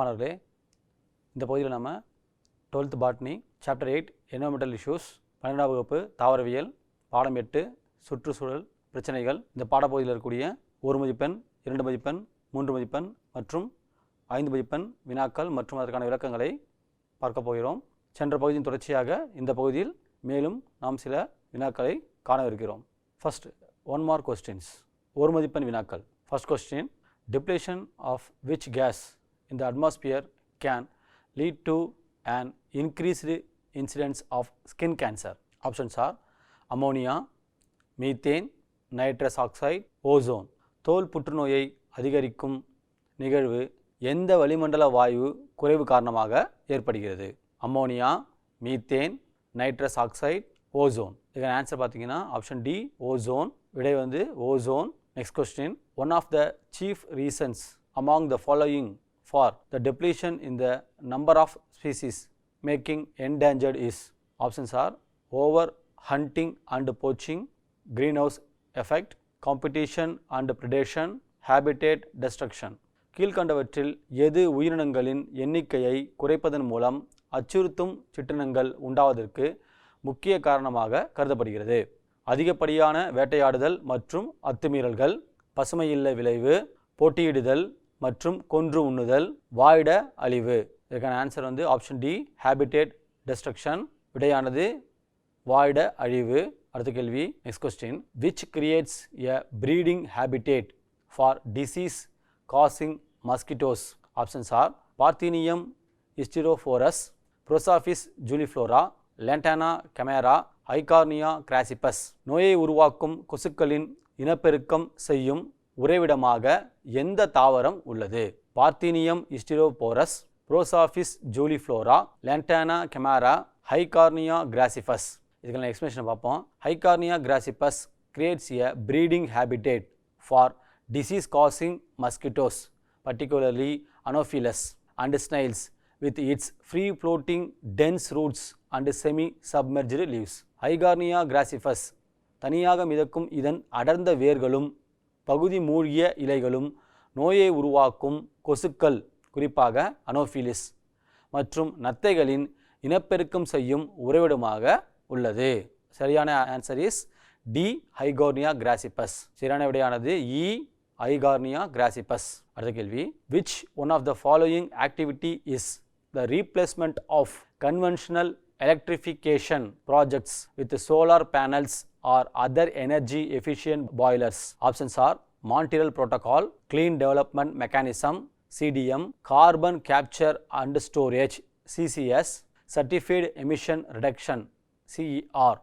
மாணவர்களே, இந்த பகுதியில் நம்ம 12th botany chapter 8 environmental issues 12ஆம் வகுப்பு தாவரவியல் பாடம் 8 சுற்றுச்சூழல் பிரச்சனைகள் இந்த பாடப்பகுதியில் இருக்கக்கூடிய 1 மதிப்பெண் 2 மதிப்பெண் 3 மதிப்பெண் மற்றும் 5 மதிப்பெண் வினாக்கள் மற்றும் அதற்கான விளக்கங்களை பார்க்க போகிறோம். சென்ற பகுதியின் தொடர்ச்சியாக இந்த பகுதியில் மேலும் நாம் சில வினாக்களை காணவிருக்கிறோம். ஃபர்ஸ்ட் 1 mark questions, 1 மதிப்பெண் வினாக்கள். First question, depletion of which gas in the atmosphere can lead to an increased incidence of skin cancer? Options are ammonia, methane, nitrous oxide, ozone. தோல் புற்றுநோயை அதிகரிக்கும் நிகழ்வு எந்த வளிமண்டல வாயு குறைவு காரணமாக ஏற்படுகிறது? Ammonia, methane, nitrous oxide, ozone. இதுக்கான ஆன்சர் பார்த்தீங்கன்னா ஆப்ஷன் டி ஓசோன். விடை வந்து ozone. Next question, one of the chief reasons among the following for the depletion in the number of species making endangered is? Options are over hunting and poaching, greenhouse effect, competition and predation, habitat destruction. கீழ்கண்டவற்றில் எது உயிரினங்களின் எண்ணிக்கையை குறைப்பதன் மூலம் அச்சுறுத்தும் சிற்றினங்கள் உண்டாவதற்கு முக்கிய காரணமாக கருதப்படுகிறது? அதிகப்படியான வேட்டையாடுதல் மற்றும் அத்துமீறல்கள், பசுமையில்லை விளைவு, போட்டியிடுதல் மற்றும் கொன்று உண்ணுதல், வாழிட அழிவு. இதற்கான ஆன்சர் வந்து ஆப்ஷன் டி ஹேபிடேட் டெஸ்ட்ரக்ஷன். விடையானது வாழிட அழிவு. அடுத்த கேள்வி, next question, which creates a breeding habitat for disease causing mosquitoes? Options are Parthenium hysterophorus, Prosopis juliflora, Lantana camara, Eichhornia crassipes. நோயை உருவாக்கும் கொசுக்களின் இனப்பெருக்கம் செய்யும் உறைவிடமாக எந்த தாவரம் உள்ளது? Parthenium hysterophorus, Prosopis juliflora, Lantana camara, Eichhornia crassipes. இதுக்கான எக்ஸ்பிளேஷன் பார்ப்போம். Eichhornia crassipes creates a breeding habitat for disease causing mosquitoes, particularly Anopheles and snails, with its free floating dense roots and semi submerged leaves. Eichhornia crassipes தனியாக மிதக்கும் இதன் அடர்ந்த வேர்களும் பகுதி மூழ்கிய இலைகளும் நோயை உருவாக்கும் கொசுக்கள், குறிப்பாக அனோஃபிலிஸ் மற்றும் நத்தைகளின் இனப்பெருக்கம் செய்யும் உறைவிடமாக உள்ளது. சரியான ஆன்சர் இஸ் டி ஐகார்னியா கிராசிபஸ். சரியான விடையானது இ ஐகார்னியா கிராசிபஸ். அடுத்த கேள்வி, which one of the following activity is the replacement of conventional electrification projects with solar panels or other energy efficient boilers? Options are Montreal Protocol, Clean Development Mechanism CDM, Carbon Capture and Storage CCS, Certified Emission Reduction CER.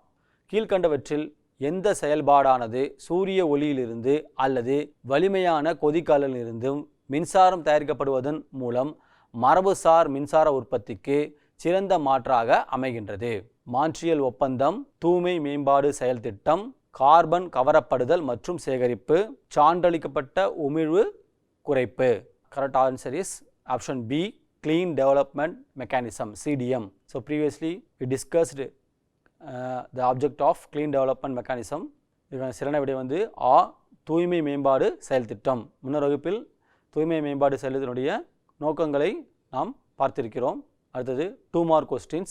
கீழ்கண்டவற்றில் எந்த செயல்பாடானது சூரிய ஒளியிலிருந்து அல்லது வலிமையான கொதிகலனிலிருந்தும் மின்சாரம் தயாரிக்கப்படுவதன் மூலம் மரபுசார் மின்சார உற்பத்திக்கு சிறந்த மாற்றாக அமைகின்றது? மான்ட்ரியல் ஒப்பந்தம், தூய்மை மேம்பாடு செயல் திட்டம், கார்பன் கவரப்படுதல் மற்றும் சேகரிப்பு, சான்றளிக்கப்பட்ட உமிழ்வு குறைப்பு. Correct answer is option B clean development mechanism CDM. So previously we discussed the object of clean development mechanism. இதுக்கான சிறந்த விடை வந்து ஆ தூய்மை மேம்பாடு செயல் திட்டம். முன்னர் வகுப்பில் தூய்மை மேம்பாடு செயல் திட்டத்தினுடைய நோக்கங்களை நாம் பார்த்திருக்கிறோம். அடுத்தது 2 mark questions,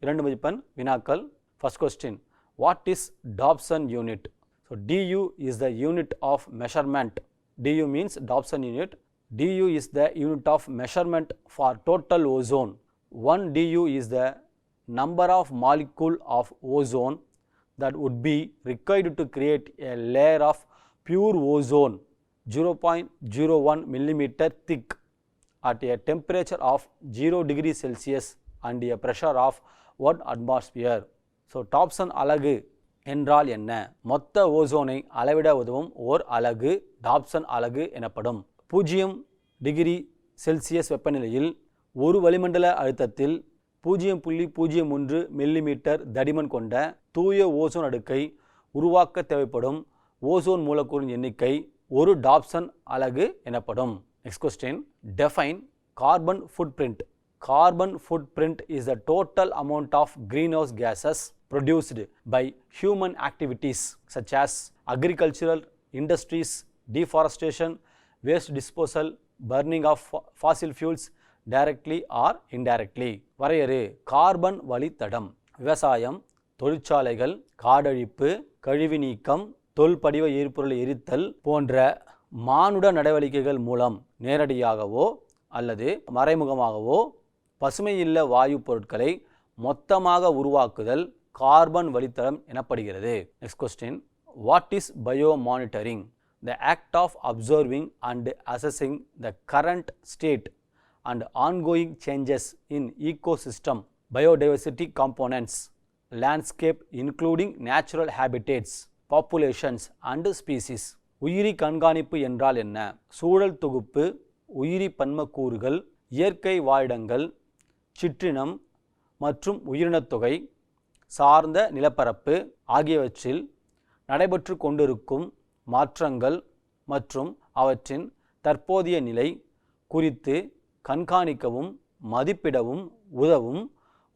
2 மதிப்பெண் வினாக்கள். First question, what is Dobson unit? So DU is the unit of measurement. DU means Dobson unit. DU is the unit of measurement for total ozone. 1 DU is the number of molecule of ozone that would be required to create a layer of pure ozone 0.01 millimeter thick at a temperature of 0 degrees Celsius and a pressure of 1 atmosphere. So Dobson அலகு என்றால் என்ன? மொத்த ஓசோனை அளவிட உதவும் ஓர் அலகு Dobson அலகு எனப்படும். 0 degree Celsius வெப்பநிலையில் ஒரு வளிமண்டல அழுத்தத்தில் 0.01 மில்லிமீட்டர் தடிமன் கொண்ட தூய ஓசோன் அடுக்கை உருவாக்க தேவைப்படும் ஓசோன் மூலக்கூறின் எண்ணிக்கை ஒரு டாப்சன் அலகு எனப்படும். Next question, define carbon footprint. Carbon footprint is the total amount of greenhouse gases produced by human activities such as agricultural, industries, deforestation, waste disposal, burning of fossil fuels, directly or indirectly. வரையறு carbon வழித்தடம் விவசாயம், தொழிற்சாலைகள், காடழிப்பு, கழிவு நீக்கம், தொல்படிவ எரிபொருளை எரித்தல் போன்ற மானுட நடவடிக்கைகள் மூலம் நேரடியாகவோ அல்லது மறைமுகமாகவோ பசுமையில்ல வாயு பொருட்களை மொத்தமாக உருவாக்குதல் கார்பன் வழித்தடம் எனப்படுகிறது. Next question, what is bio monitoring? The act of observing and assessing the current state and ongoing changes in ecosystem, biodiversity components, landscape including natural habitats, populations and species. உயிரி கண்காணிப்பு என்றால் என்ன? சூழல் தொகுப்பு, உயிரி பன்மக்கூறுகள், இயற்கை வாழிடங்கள், சிற்றினம் மற்றும் உயிரினத்தொகை சார்ந்த நிலப்பரப்பு ஆகியவற்றில் நடைபெற்று கொண்டிருக்கும் மாற்றங்கள் மற்றும் அவற்றின் தற்போதைய நிலை குறித்து கண்காணிக்கவும் மதிப்பிடவும் உதவும்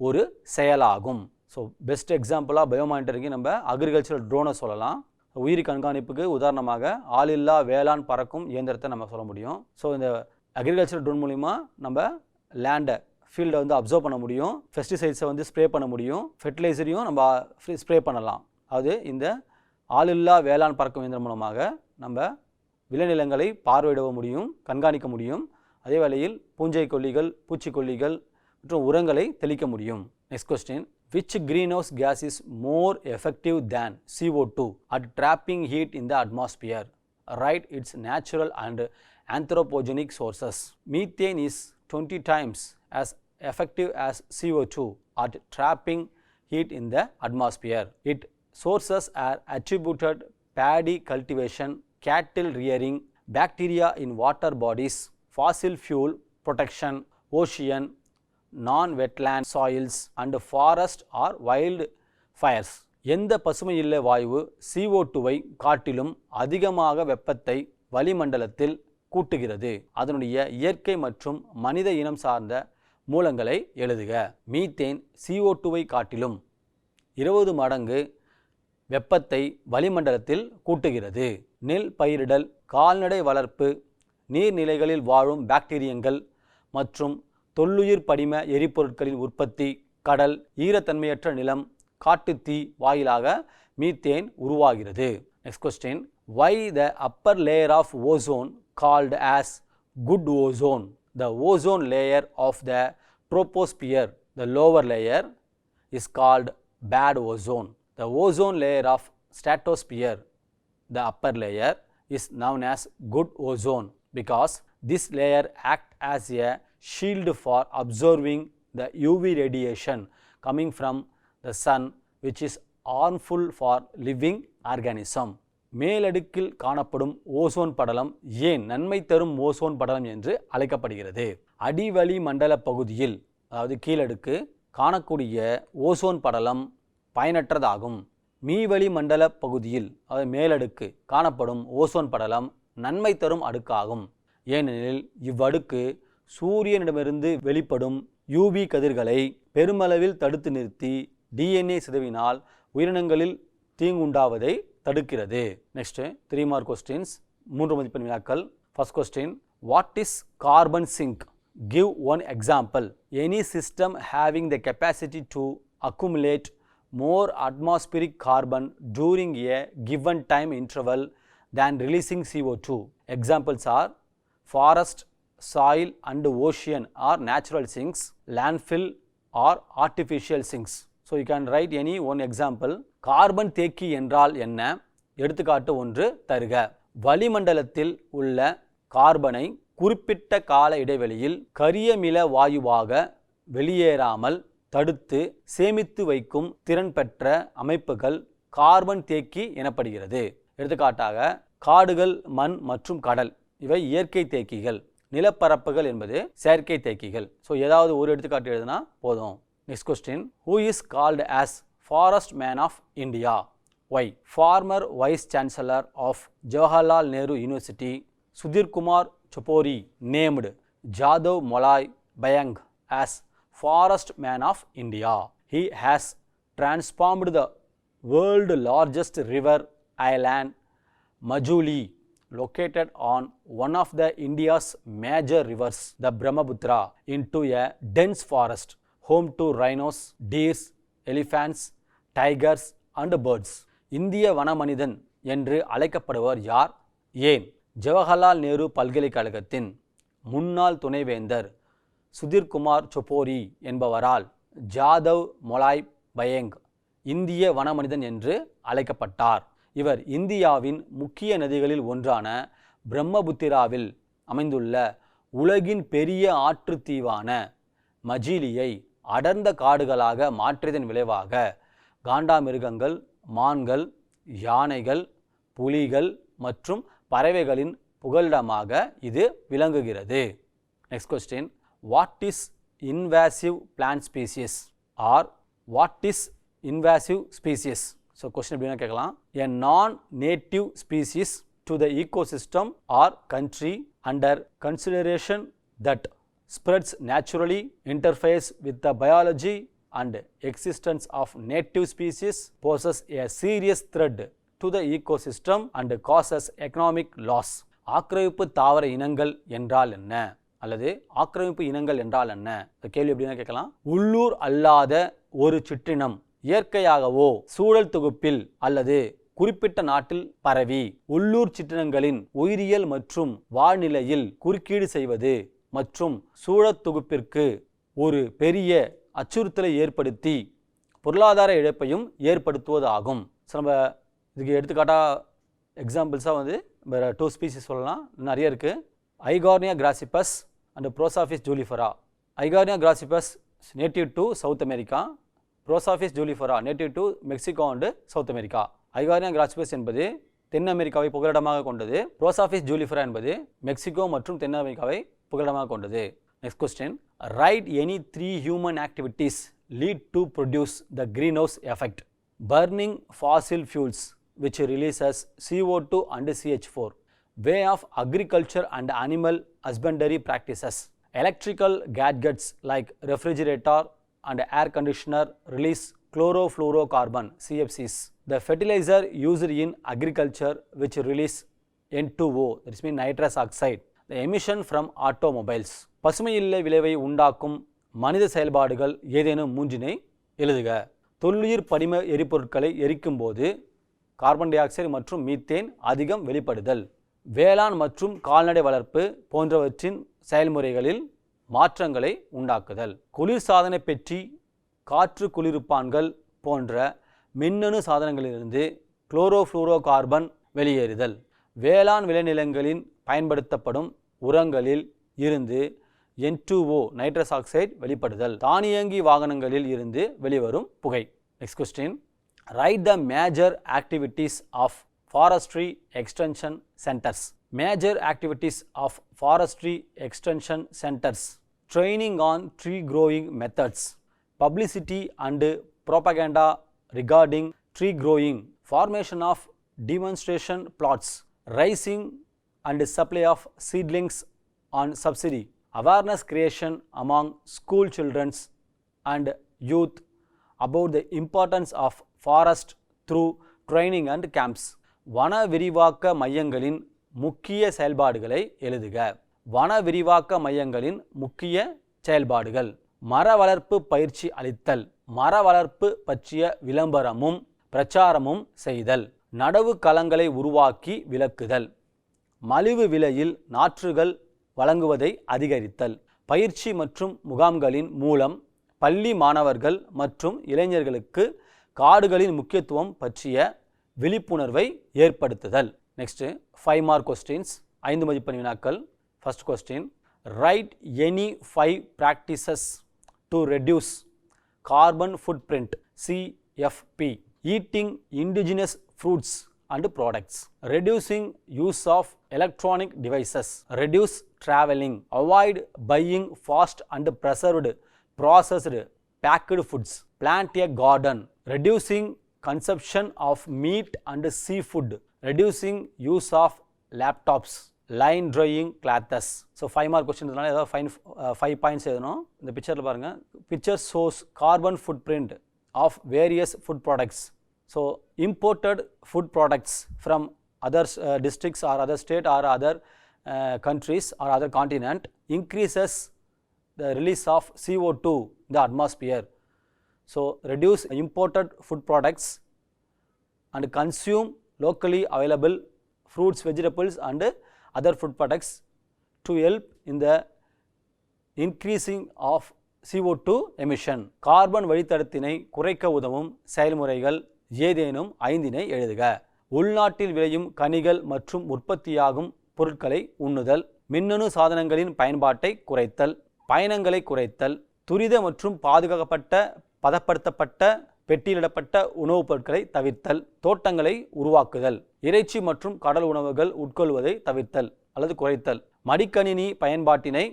ஒரு செயலாகும். ஸோ பெஸ்ட் எக்ஸாம்பிளாக பயோமானிட்டரிங்கு நம்ம அக்ரிகல்ச்சரல் ட்ரோனை சொல்லலாம். உயிரி கண்காணிப்புக்கு உதாரணமாக ஆளில்லா வேளாண் பறக்கும் இயந்திரத்தை நம்ம சொல்ல முடியும். ஸோ இந்த அக்ரிகல்ச்சரல் ட்ரோன் மூலிமா நம்ம லேண்டை ஃபீல்டை வந்து அப்சர்வ் பண்ண முடியும், பெஸ்டிசைட்ஸை வந்து ஸ்ப்ரே பண்ண முடியும், ஃபெர்டிலைசரையும் நம்ம ஸ்ப்ரே பண்ணலாம். அது இந்த ஆளில்லா வேளாண் பறக்கும் இயந்திரம் மூலமாக நம்ம விளைநிலங்களை பார்வையிட முடியும், கண்காணிக்க முடியும். அதே வேளையில் பூஞ்சை கொல்லிகள், பூச்சிக்கொல்லிகள் மற்றும் உரங்களை தெளிக்க முடியும். Next question, which greenhouse gas is more effective than CO2 at trapping heat in the atmosphere? Write its natural and anthropogenic sources. Methane is 20 times as effective as CO2 at trapping heat in the atmosphere. Its sources are attributed paddy cultivation, cattle rearing, bacteria in water bodies, fossil fuel production, ocean, non-wetland soils and forest or wild fires. எந்த பசுமையில்ல வாயு CO2வை காட்டிலும் அதிகமாக வெப்பத்தை வளிமண்டலத்தில் கூட்டுகிறது? அதனுடைய இயற்கை மற்றும் மனித இனம் சார்ந்த மூலங்களை எழுதுக. மீத்தேன் CO2வை காட்டிலும் 20 மடங்கு வெப்பத்தை வளிமண்டலத்தில் கூட்டுகிறது. நெல் பயிரிடல், கால்நடை வளர்ப்பு, நீர்நிலைகளில் வாழும் பாக்டீரியங்கள் மற்றும் தொல்லுயிர் படிம எரிபொருட்களின் உற்பத்தி, கடல், ஈரத்தன்மையற்ற நிலம், காட்டுத்தீ வாயிலாக மீத்தேன் உருவாகிறது. Next question, why the upper layer of ozone called as good ozone, the ozone layer of the troposphere, the lower layer, is called bad ozone. The ozone layer of stratosphere, the upper layer, is known as good ozone because this layer acts as a shield for absorbing the UV radiation coming from the sun, which is harmful for living organism. மேலடுக்கில் காணப்படும் ozone படலம் ஏன் நன்மை தரும் ozone படலம் என்று அழைக்கப்படுகிறது? அடிவளி மண்டல பகுதியில், அதாவது கீழடுக்கு காணக்கூடிய ஓசோன் படலம் பயனற்றதாகும். மீவளி மண்டல பகுதியில், அதாவது மேலடுக்கு காணப்படும் ஓசோன் படலம் நன்மை தரும் அடுக்காகும். ஏனெனில் இவ்வடுக்கு சூரியனிடமிருந்து வெளிப்படும் UV கதிர்களை பெருமளவில் தடுத்து நிறுத்தி DNA சிதைவினால் உயிரினங்களில் தீங்குண்டாவதை தடுக்கிறது. நெக்ஸ்ட் 3 மார்க் கொஸ்டின்ஸ், 3 மதிப்பெண் வினாக்கள். First question, what is carbon sink? Give one example. Any system having the capacity to accumulate more atmospheric carbon during a given time interval than releasing CO2. Examples are forest, soil and ocean are natural sinks, landfill or artificial sinks. So you can write any one example. Carbon தேக்கி என்றால் என்ன? எடுத்துக்காட்டு ஒன்று தருக. வளிமண்டலத்தில் உள்ள கார்பனை குறிப்பிட்ட கால இடைவெளியில் கரியமில வாயுவாக வெளியேறாமல் தடுத்து சேமித்து வைக்கும் திறன் பெற்ற அமைப்புகள் கார்பன் தேக்கி எனப்படுகிறது. எடுத்துக்காட்டாக காடுகள், மண் மற்றும் கடல் இவை இயற்கை தேக்கிகள். நிலப்பரப்புகள் என்பது செயற்கை தேக்கிகள். ஸோ ஏதாவது ஒரு எடுத்துக்காட்டு எழுதுனா போதும். Next question, who is called as forest man of India? Why? Former vice chancellor of Jawaharlal Nehru university Sudhir Kumar Sopory named Jadav Molai Payeng as Forest Man of India. He has transformed the world's largest river island Majuli located on one of the India's major rivers, the Brahmaputra, into a dense forest, home to rhinos, deers, elephants, tigers and birds. இந்திய வனமனிதன் என்று அழைக்கப்படுவர் யார்? ஏன்? ஜவஹர்லால் நேரு பல்கலைக்கழகத்தின் முன்னாள் துணைவேந்தர் சுதிர்குமார் சொப்போரி என்பவரால் ஜாதவ் மொலாய் பயங் இந்திய வனமனிதன் என்று அழைக்கப்பட்டார். இவர் இந்தியாவின் முக்கிய நதிகளில் ஒன்றான பிரம்மபுத்திராவில் அமைந்துள்ள உலகின் பெரிய ஆற்றுத்தீவான மஜிலியை அடர்ந்த காடுகளாக மாற்றியதன் விளைவாக காண்டாமிருகங்கள், மான்கள், யானைகள், புலிகள் மற்றும் பறவைகளின் புகலிடமாக இது விளங்குகிறது. Next question, what is invasive plant species or what is invasive species? So question எப்படின்னா கேட்கலாம், a non-native species to the ecosystem or country under consideration that spreads naturally, interferes with the biology and existence of native species, poses a serious threat to the ecosystem and causes economic loss. ஆக்கிரமிப்பு தாவர இனங்கள் என்றால் என்ன அல்லது ஆக்கிரமிப்பு இனங்கள் என்றால் என்ன? இந்த கேள்வி எப்படின்னா கேட்கலாம், உள்ளூர் அல்லாத ஒரு சிற்றினம் இயற்கையாகவோ சூழல் தொகுப்பில் அல்லது குறிப்பிட்ட நாட்டில் பரவி உள்ளூர் சிற்றினங்களின் உயிரியல் மற்றும் வாழ்நிலையில் குறுக்கீடு செய்வது மற்றும் சூழல் தொகுப்பிற்கு ஒரு பெரிய அச்சுறுத்தலை ஏற்படுத்தி பொருளாதார இழப்பையும் ஏற்படுத்துவதாகும். ஸோ நம்ம இதுக்கு எடுத்துக்காட்டாக எக்ஸாம்பிள்ஸாக வேறு 2 ஸ்பீசிஸ் சொல்லலாம், நிறைய இருக்குது. Eichhornia crassipes and Prosopis juliflora. Eichhornia crassipes native to South America, Prosopis juliflora native to Mexico and South America. Eichhornia crassipes என்பது தென் அமெரிக்காவை புகலிடமாக கொண்டது. ப்ரோசாஃபிஸ் ஜூலிஃபரா என்பது மெக்சிகோ மற்றும் தென் அமெரிக்காவை புகலிடமாக கொண்டது. Next question, right any 3 human activities lead to produce the green house effect. Burning Fazil fuels which releases CO2 and CH4, way of agriculture and animal husbandry practices, electrical gadgets like refrigerator and air conditioner release chlorofluorocarbon CFCs, the fertilizer used in agriculture which release N2O, that is nitrous oxide, the emission from automobiles. பசுமையில்லை விளைவை உண்டாக்கும் மனித செயல்பாடுகள் ஏதேனும் மூன்றினை எழுதுக. தொல்லுயிர் படிம எரிபொருட்களை எரிக்கும் போது carbon di oxide மற்றும் methane அதிகம் வெளிப்படுதல், வேளாண் மற்றும் கால்நடை வளர்ப்பு போன்றவற்றின் செயல்முறைகளில் மாற்றங்களை உண்டாக்குதல், குளிர்சாதன பெட்டி, காற்று குளிர்ப்பான்கள் போன்ற மின்னணு சாதனங்களிலிருந்து குளோரோஃப்ளூரோகார்பன் வெளியேறுதல், வேளாண் விளைநிலங்களில் பயன்படுத்தப்படும் உரங்களில் இருந்து N2O நைட்ரஸ் ஆக்சைடு வெளிப்படுதல், தானியங்கி வாகனங்களில் இருந்து வெளிவரும் புகை. Next question, right the major activities of forestry extension centres. Major activities of forestry extension centers: training on tree growing methods, publicity and propaganda regarding tree growing, formation of demonstration plots, raising and supply of seedlings on subsidy, awareness creation among school children and youth about the importance of forest through training and camps. வன விரிவாக்க மையங்களின் முக்கிய செயல்பாடுகளை எழுதுக. வன விரிவாக்க மையங்களின் முக்கிய செயல்பாடுகள்: மர வளர்ப்பு பயிற்சி அளித்தல், மர வளர்ப்பு பற்றிய விளம்பரமும் பிரச்சாரமும் செய்தல், நடவு களங்களை உருவாக்கி விளக்குதல், மலிவு விலையில் நாற்றுகள் வழங்குவதை அதிகரித்தல், பயிற்சி மற்றும் முகாம்களின் மூலம் பள்ளி மாணவர்கள் மற்றும் இளைஞர்களுக்கு காடுகளின் முக்கியத்துவம் பற்றிய விழிப்புணர்வை ஏற்படுத்துதல். நெக்ஸ்ட் 5 மார்க் கொஸ்டின்ஸ், 5 மதிப்பெண் வினாக்கள். First question, right any 5 practices to reduce carbon footprint CFP. Eating indigenous fruits and products, reducing use of electronic devices, reduce traveling, avoid buying fast and preserved processed packed foods, plant a garden, reducing consumption of meat and seafood, reducing use of laptops, line drying clothes. So 5 mark question இதனால ஏதாவது 5 points எழுதணும். இந்த பிக்சரில் பாருங்கள், picture shows carbon footprint of various food products. So imported food products from other districts or other state or other countries or other continent increases the release of CO2 in the atmosphere. So reduce imported food products and consume locally available fruits, vegetables and other food products to help in the increasing of CO2 emission. Carbon வழித்தடத்தினை குறைக்க உதவும் செயல்முறைகள் ஏதேனும் 5 எழுதுக. உள்நாட்டில் விளையும் கனிகள் மற்றும் உற்பத்தியாகும் பொருட்களை உண்ணுதல், மின்னணு சாதனங்களின் பயன்பாட்டை குறைத்தல், பயணங்களை குறைத்தல், துரித மற்றும் பாதுகாக்கப்பட்ட பதப்படுத்தப்பட்ட பெட்டியிடப்பட்ட உணவுப் பொருட்களை தவிர்த்தல், தோட்டங்களை உருவாக்குதல், இறைச்சி மற்றும் கடல் உணவுகள் உட்கொள்வதை தவிர்த்தல் அல்லது குறைத்தல், மடிக்கணினி பயன்பாட்டினை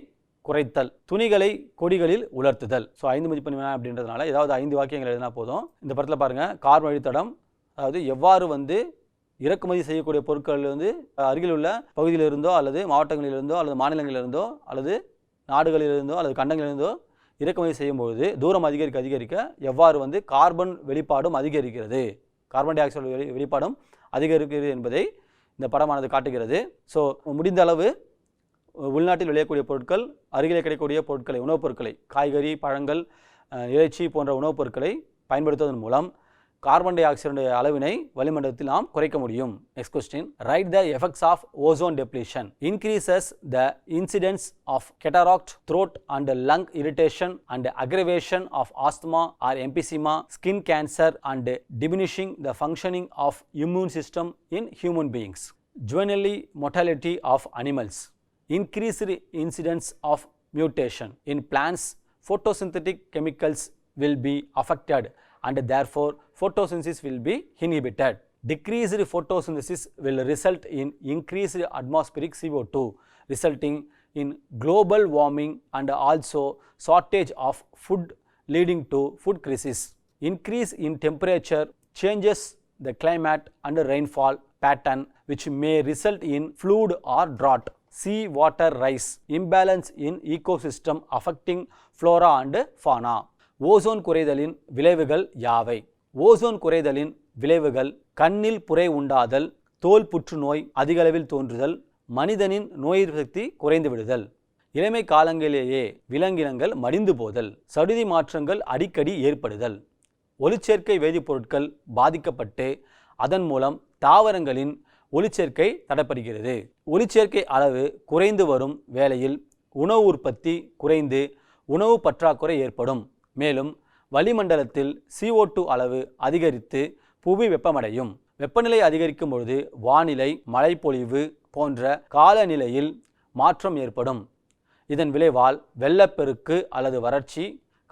குறைத்தல், துணிகளை கொடிகளில் உலர்த்துதல். ஸோ 5 மதிப்பெண் வேணாம் அப்படின்றதுனால ஏதாவது 5 வாக்கியங்கள் எழுதினா போதும். இந்த படத்தில் பாருங்கள், கார்பன் வழித்தடம் அதாவது எவ்வாறு இறக்குமதி செய்யக்கூடிய பொருட்கள் அருகில் உள்ள பகுதியிலிருந்தோ அல்லது மாவட்டங்களிலிருந்தோ அல்லது மாநிலங்களிலிருந்தோ அல்லது நாடுகளிலிருந்தோ அல்லது கண்டங்களிலிருந்தோ இறக்குமதி செய்யும்போது தூரம் அதிகரிக்க எவ்வாறு கார்பன் வெளிப்பாடும் அதிகரிக்கிறது, கார்பன் டை ஆக்சைடு வெளிப்பாடும் அதிகரிக்கிறது என்பதை இந்த படமானது காட்டுகிறது. ஸோ முடிந்த அளவு உள்நாட்டில் விளையக்கூடிய பொருட்கள், அருகிலே கிடைக்கக்கூடிய பொருட்களை, உணவுப் பொருட்களை, காய்கறி, பழங்கள், இறைச்சி போன்ற உணவுப் பொருட்களை பயன்படுத்துவதன் மூலம் கார்பன் டை ஆக்சைடு அளவினை வளிமண்டலத்தில் நாம் குறைக்க முடியும். Next question, right the effects of ozone depletion increases the incidence of cataract, throat and lung irritation and aggravation of asthma or emphysema, skin cancer and diminishing the functioning of immune system in human beings, juvenile mortality of animals, increased incidence of mutation in plants, photosynthetic chemicals will be affected and therefore photosynthesis will be inhibited. Decreased photosynthesis will result in increased atmospheric CO2 resulting in global warming and also shortage of food leading to food crisis. Increase in temperature changes the climate and rainfall pattern which may result in flood or drought. Sea water rise, imbalance in ecosystem affecting flora and fauna. Ozone குறைதலின் விளைவுகள் யாவை? Ozone குறைதலின் விளைவுகள் கண்ணில் புரை உண்டாதல், தோல் புற்றுநோய் அதிகளவில் தோன்றுதல், மனிதனின் நோய் எதிர்ப்பு சக்தி குறைந்து விடுதல், இளமை காலங்களிலேயே விலங்கினங்கள் மடிந்து போதல், சடுதி மாற்றங்கள் அடிக்கடி ஏற்படுதல், ஒளிச்சேர்க்கை வேதிப்பொருட்கள் பாதிக்கப்பட்டு அதன் மூலம் தாவரங்களின் ஒளிச்சேர்க்கை தடைப்படுகிறது. ஒளிச்சேர்க்கை அளவு குறைந்து வரும் வேளையில் உணவு உற்பத்தி குறைந்து உணவு பற்றாக்குறை ஏற்படும். மேலும் வளிமண்டலத்தில் CO2 அளவு அதிகரித்து புவி வெப்பமடையும். வெப்பநிலை அதிகரிக்கும் பொழுது வானிலை, மழைப்பொழிவு போன்ற காலநிலையில் மாற்றம் ஏற்படும். இதன் விளைவால் வெள்ளப்பெருக்கு அல்லது வறட்சி,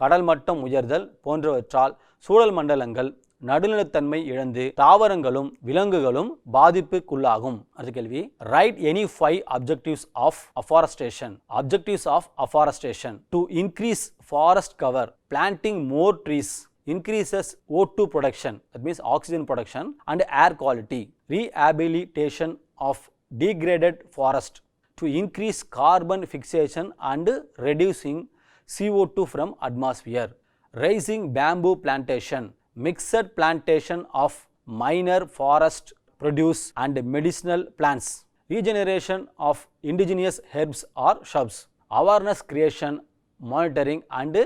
கடல் மட்டம் உயர்தல் போன்றவற்றால் சூழல் மண்டலங்கள் நடுநிலைத்தன்மை இழந்து தாவரங்களும் விலங்குகளும் பாதிப்புக்குள்ளாகும். அடுத்த கேள்வி, right any 5 objectives of afforestation. Objectives of afforestation: to increase forest cover, planting more trees increases O2 production, that means oxygen production and air quality. Rehabilitation of degraded forest to increase carbon fixation and reducing CO2 from atmosphere. Raising bamboo plantation, mixed plantation of minor forest produce and medicinal plants, regeneration of indigenous herbs or shrubs, awareness creation, monitoring and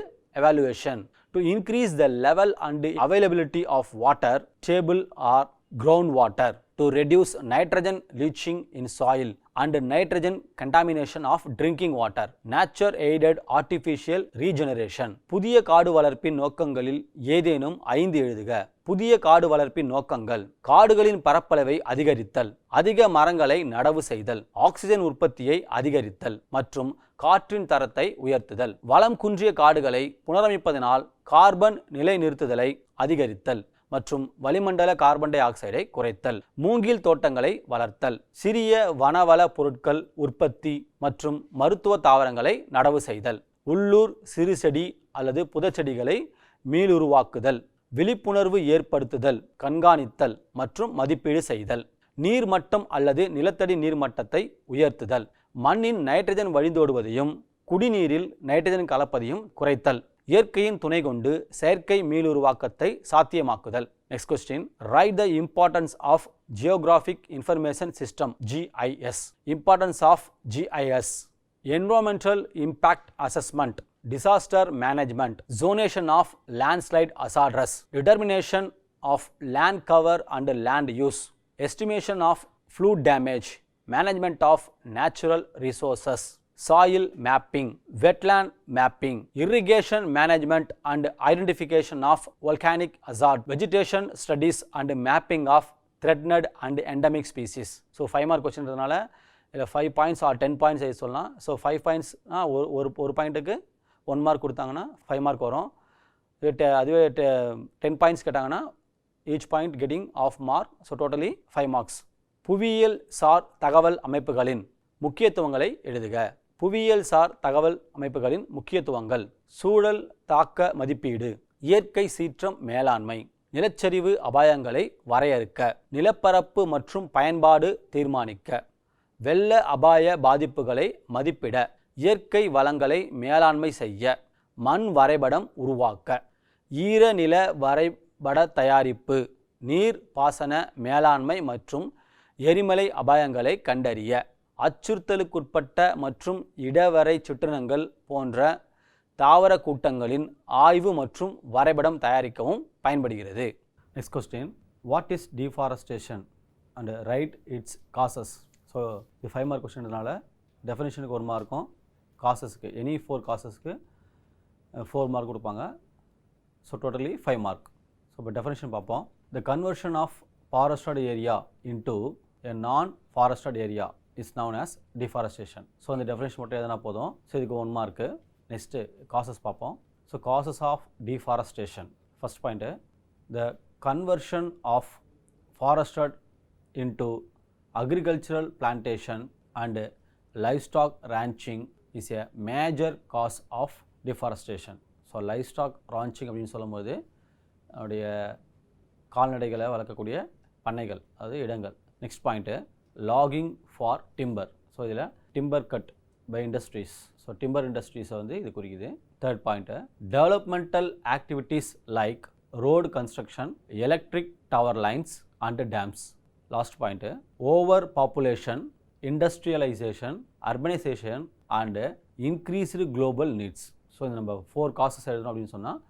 evaluation to increase the level and availability of water, table or groundwater, to reduce nitrogen leaching in soil and nitrogen contamination of drinking water, nature aided artificial regeneration. புதிய காடு வளர்ப்பின் நோக்கங்களில் ஏதேனும் 5 எழுதுக. புதிய காடு வளர்ப்பின் நோக்கங்கள்: காடுகளின் பரப்பளவை அதிகரித்தல், அதிக மரங்களை நடவு செய்தல், ஆக்சிஜன் உற்பத்தியை அதிகரித்தல் மற்றும் காற்றின் தரத்தை உயர்த்துதல், வளம் குன்றிய காடுகளை புனரமைப்பதனால் கார்பன் நிலைநிறுத்துதலை அதிகரித்தல் மற்றும் வளிமண்டல கார்பன் டை ஆக்சைடை குறைத்தல், மூங்கில் தோட்டங்களை வளர்த்தல், சிறிய வனவள பொருட்கள் உற்பத்தி மற்றும் மருத்துவ தாவரங்களை நடவு செய்தல், உள்ளூர் சிறு செடி அல்லது புதச்செடிகளை மீளுருவாக்குதல், விழிப்புணர்வு ஏற்படுத்துதல், கண்காணித்தல் மற்றும் மதிப்பீடு செய்தல், நீர்மட்டம் அல்லது நிலத்தடி நீர்மட்டத்தை உயர்த்துதல், மண்ணின் நைட்ரஜன் வழிந்தோடுவதையும் குடிநீரில் நைட்ரஜன் கலப்பதையும் குறைத்தல், இயற்கையின் துணை கொண்டு செயற்கை மீளுருவாக்கத்தை சாத்தியமாக்குதல். Next question. Write the importance of Geographic Information System GIS. Importance of GIS. Environmental Impact Assessment. Disaster Management. Zonation of landslide hazards. Determination of land cover and land use. Estimation of flood damage. Management of natural resources. Soil mapping, wetland mapping, irrigation management and identification of volcanic hazard, vegetation studies and mapping of threatened and endemic species. So 5 mark question இருந்தனால இல்ல 5 points or 10 points ஐ சொல்லலாம். So 5 points ஒரு பாயிண்ட்டுக்கு 1 mark கொடுத்தாங்கன்னா 5 mark வரும். அதுவே 10 points கேட்டாங்கன்னா each point getting half mark. So totally 5 marks. புவியியல் சார் தகவல் அமைப்புகளின் முக்கியத்துவங்களை எழுதுக. புவியியல் சார் தகவல் அமைப்புகளின் முக்கியத்துவங்கள். சூழல் தாக்க மதிப்பீடு, இயற்கை சீற்றம் மேலாண்மை, நிலச்சரிவு அபாயங்களை வரையறுக்க, நிலப்பரப்பு மற்றும் பயன்பாடு தீர்மானிக்க, வெள்ள அபாய பாதிப்புகளை மதிப்பிட, இயற்கை வளங்களை மேலாண்மை செய்ய, மண் வரைபடம் உருவாக்க, ஈரநில வரைபட தயாரிப்பு, நீர் பாசன மேலாண்மை மற்றும் எரிமலை அபாயங்களை கண்டறிய, அச்சுறுத்தலுக்குட்பட்ட மற்றும் இடவரை சிற்றினங்கள் போன்ற தாவர கூட்டங்களின் ஆய்வு மற்றும் வரைபடம் தயாரிக்கவும் பயன்படுகிறது. Next question. What is deforestation and write its causes. So இது 5 மார்க் கொஸ்டின்றதுனால டெஃபினேஷனுக்கு 1 மார்க்கும், காசஸ்க்கு எனி 4 காசஸ்க்கு 4 மார்க் கொடுப்பாங்க. So totally 5 mark. ஸோ இப்போ டெஃபினேஷன் பார்ப்போம். The conversion of forested area into a non forested area is known as deforestation. So அந்த டெஃபினேஷன் மட்டும் எதனா போதும். ஸோ இதுக்கு 1 மார்க்கு. நெக்ஸ்ட்டு காசஸ் பார்ப்போம். So causes of deforestation. First point, the conversion of forested into agricultural plantation and livestock ranching is a major cause of deforestation. So livestock ranching அப்படின்னு சொல்லும்போது அவருடைய கால்நடைகளை வளர்க்கக்கூடிய பண்ணைகள், அது இடங்கள். Next point, logging for timber. So இதில் timber cut by industries. So timber இண்டஸ்ட்ரீஸை வந்து இது குறிக்குது. Third point, developmental activities like road construction, electric tower lines and dams. Last point, overpopulation, industrialization, urbanization and increased global needs. So இந்த நம்ம 4 causes எழுதணும் அப்படின்னு சொன்னால்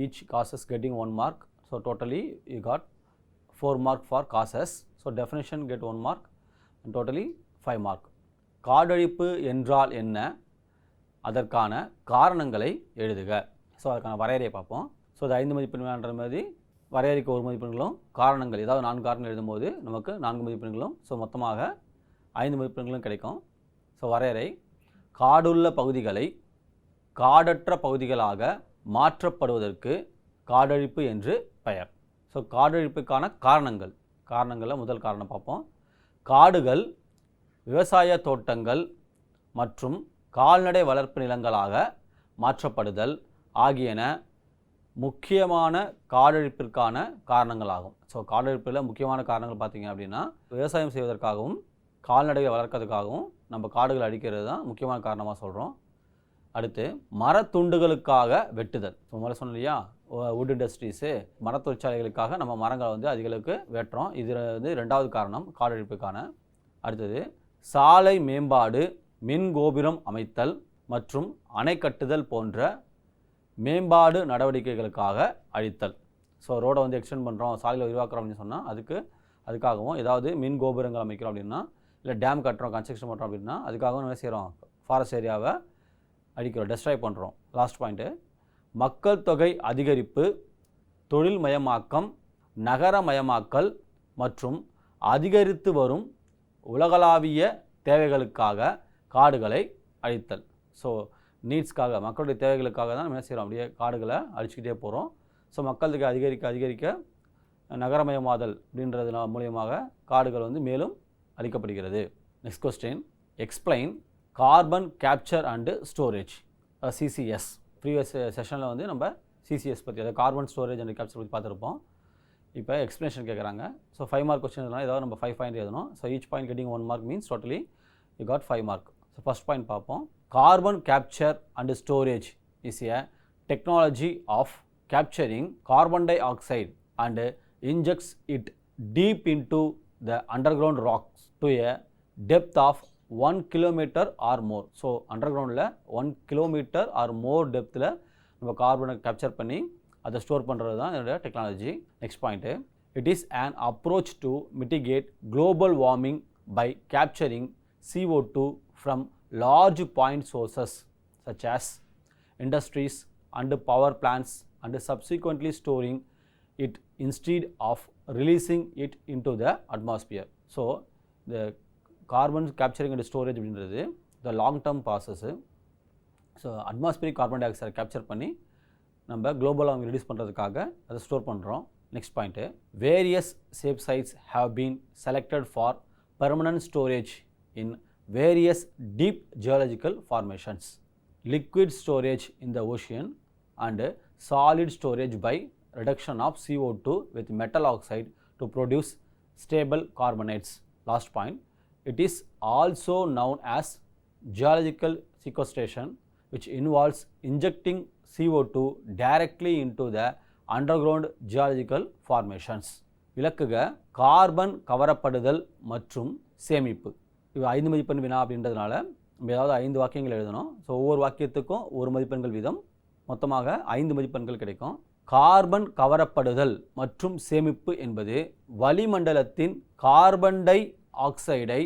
each causes getting 1 mark. So totally you got 4 mark for causes. So definition get 1 mark and totally 5 mark. காடழிப்பு என்றால் என்ன, அதற்கான காரணங்களை எழுதுக. ஸோ அதுக்கான வரையறையை பார்ப்போம். ஸோ அது 5 மதிப்பெண்கள்ன்ற மாதிரி வரையறைக்கு 1 மதிப்பெண்களும், காரணங்கள் ஏதாவது 4 காரணங்கள் எழுதும்போது நமக்கு 4 மதிப்பெண்களும், ஸோ மொத்தமாக 5 மதிப்பெண்களும் கிடைக்கும். ஸோ வரையறை, காடுள்ள பகுதிகளை காடற்ற பகுதிகளாக மாற்றப்படுவதற்கு காடழிப்பு என்று பெயர். ஸோ காடழிப்புக்கான காரணங்களில் முதல் காரணம் பார்ப்போம். காடுகள் விவசாய தோட்டங்கள் மற்றும் கால்நடை வளர்ப்பு நிலங்களாக மாற்றப்படுதல் ஆகியன முக்கியமான காடழிப்பிற்கான காரணங்களாகும். ஸோ காடழிப்பில் முக்கியமான காரணங்கள் பார்த்திங்க அப்படின்னா விவசாயம் செய்வதற்காகவும் கால்நடைகளை வளர்க்கறதுக்காகவும் நம்ம காடுகளை அழிக்கிறது தான் முக்கியமான காரணமாக சொல்கிறோம். அடுத்து, மரத்துண்டுகளுக்காக வெட்டுதல். ஸோ முதல்ல சொன்னோம் இல்லையா, வுட் இண்டஸ்ட்ரீஸு, மரத்தொழிற்சாலைகளுக்காக நம்ம மரங்களை வந்து அதிகளுக்கு வெட்டுறோம். இது வந்து 2வது காரணம் காடழிப்புக்கான. அடுத்தது, சாலை மேம்பாடு, மின் கோபுரம் அமைத்தல் மற்றும் அணை கட்டுதல் போன்ற மேம்பாடு நடவடிக்கைகளுக்காக அழித்தல். ஸோ ரோடை வந்து எக்ஸ்டெண்ட் பண்ணுறோம், சாலையில் விரிவாக்குறோம் அப்படின்னு சொன்னால் அதுக்காகவும், ஏதாவது மின் கோபுரங்கள் அமைக்கிறோம் அப்படின்னா, இல்லை டேம் கட்டுறோம், கன்ஸ்ட்ரக்ஷன் பண்ணுறோம் அப்படின்னா அதுக்காகவும் என்ன செய்கிறோம், ஃபாரஸ்ட் ஏரியாவை அழிக்கிறோம், டெஸ்ட்ராய் பண்ணுறோம். லாஸ்ட் பாயிண்ட்டு, மக்கள் தொகை அதிகரிப்பு, தொழில்மயமாக்கம், நகரமயமாக்கல் மற்றும் அதிகரித்து வரும் உலகளாவிய தேவைகளுக்காக காடுகளை அழித்தல். ஸோ நீட்ஸ்க்காக, மக்களுடைய தேவைகளுக்காக தான் நம்ம என்ன செய்கிறோம், அப்படியே காடுகளை அழிச்சிக்கிட்டே போகிறோம். ஸோ மக்கள் தொகை அதிகரிக்க நகரமயமாதல் அப்படின்றது மூலியமாக காடுகள் வந்து மேலும் அழிக்கப்படுகிறது. Next question, explain carbon capture and storage, CCS. Previous செஷனில் வந்து நம்ம சிசிஎஸ் பற்றி, அதாவது கார்பன் ஸ்டோரேஜ் அண்ட் கேப்சர் பற்றி பார்த்துருப்போம். இப்போ எக்ஸ்ப்ளனேஷன் கேட்குறாங்க. ஸோ 5 மார்க் கொஸ்டின் எதுனா ஏதாவது நம்ம 5 பாயிண்ட் எழுதணும். So each point getting 1 mark means totally you got 5 mark. So first point பார்ப்போம். Carbon capture and storage is a technology of capturing carbon dioxide and injects it deep into the underground rocks to a depth of 1 kilometer or more. So அண்டர்கிரவுண்டில் 1 kilometer or more டெப்த்தில் நம்ம கார்பனை capture பண்ணி அதை store பண்ணுறது தான் இதோட technology. Next point, it is an approach to mitigate global warming by capturing CO2 from large point sources such as industries and power plants and subsequently storing it instead of releasing it into the atmosphere. So the carbon capturing and storage அப்படின்றது the long term process. So atmospheric carbon டை ஆக்சைடை capture பண்ணி நம்ம global warming reduce பண்ணுறதுக்காக அதை store பண்ணுறோம். Next point, various safe sites have been selected for permanent storage in various deep geological formations, liquid storage in the ocean and solid storage by reduction of CO2 with metal oxide to produce stable carbonates. Last point, it is also known as geological sequestration, which involves injecting CO2 directly into the underground geological formations. விளக்குக carbon கவரப்படுதல் மற்றும் சேமிப்பு. இது 5 மதிப்பெண் வினா அப்படின்றதுனால நம்ம ஏதாவது 5 வாக்கியங்கள் எழுதணும். ஸோ ஒவ்வொரு வாக்கியத்துக்கும் 1 மதிப்பெண்கள் வீதம், மொத்தமாக 5 மதிப்பெண்கள் கிடைக்கும். கார்பன் கவரப்படுதல் மற்றும் சேமிப்பு என்பது வளிமண்டலத்தின் கார்பன் டை ஆக்சைடை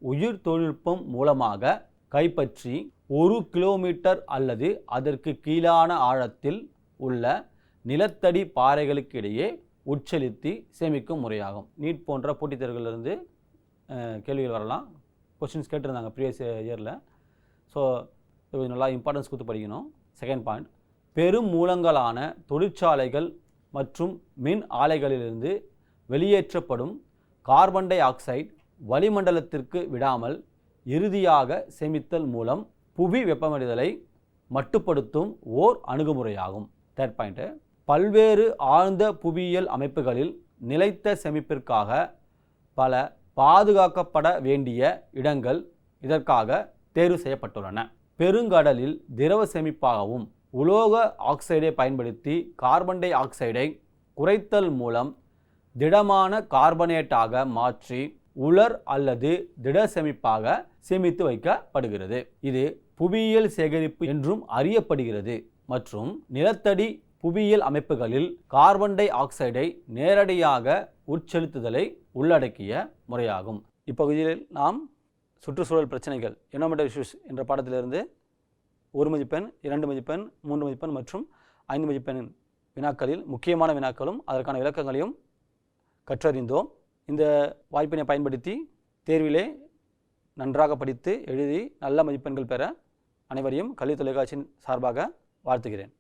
உயிர் தொழில்நுட்பம் மூலமாக கைப்பற்றி 1 கிலோமீட்டர் அல்லது அதற்கு கீழான ஆழத்தில் உள்ள நிலத்தடி பாறைகளுக்கு இடையே உட்செலுத்தி சேமிக்கும் முறையாகும். நீட் போன்ற போட்டித் தேர்வுகளிலிருந்து கேள்விகள் வரலாம், கொஸ்டின்ஸ் கேட்டிருந்தாங்க ப்ரீவியஸ் இயரில். ஸோ இது நல்லா இம்பார்ட்டன்ஸ் கொடுத்து படிக்கணும். செகண்ட் பாயிண்ட், பெரும் மூலங்களான தொழிற்சாலைகள் மற்றும் மின் ஆலைகளிலிருந்து வெளியேற்றப்படும் கார்பன் டை ஆக்சைடு வளிமண்டலத்திற்கு விடாமல் இறுதியாக சேமித்தல் மூலம் புவி வெப்பமடைதலை மட்டுப்படுத்தும் ஓர் அணுகுமுறையாகும். தேர்ட் பாயிண்ட்டு, பல்வேறு ஆழ்ந்த புவியியல் அமைப்புகளில் நிலைத்த சேமிப்பிற்காக பல பாதுகாக்கப்பட வேண்டிய இடங்கள் இதற்காக தேர்வு செய்யப்பட்டுள்ளன. பெருங்கடலில் திரவ சேமிப்பாகவும் உலோக ஆக்சைடை பயன்படுத்தி கார்பன் டை ஆக்சைடை குறைத்தல் மூலம் திடமான கார்பனேட்டாக மாற்றி உலர் அல்லது திட சேமிப்பாக சேமித்து வைக்கப்படுகிறது. இது புவியியல் சேகரிப்பு என்றும் அறியப்படுகிறது மற்றும் நிலத்தடி புவியியல் அமைப்புகளில் கார்பன் டை ஆக்சைடை நேரடியாக உட்செலுத்துதலை உள்ளடக்கிய முறையாகும். இப்பகுதியில் நாம் சுற்றுச்சூழல் பிரச்சனைகள் என்விரான்மெண்டல் இஷ்யூஸ் என்ற பாடத்திலிருந்து 1 மதிப்பெண், 2 மதிப்பெண், 3 மதிப்பெண் மற்றும் 5 மதிப்பெண் வினாக்களில் முக்கியமான வினாக்களும் அதற்கான விளக்கங்களையும் கற்றறிந்தோம். இந்த வாய்ப்பினை பயன்படுத்தி தேர்விலே நன்றாக படித்து எழுதி நல்ல மதிப்பெண்கள் பெற அனைவரையும் கல்வி தொலைக்காட்சியின் சார்பாக வாழ்த்துகிறேன்.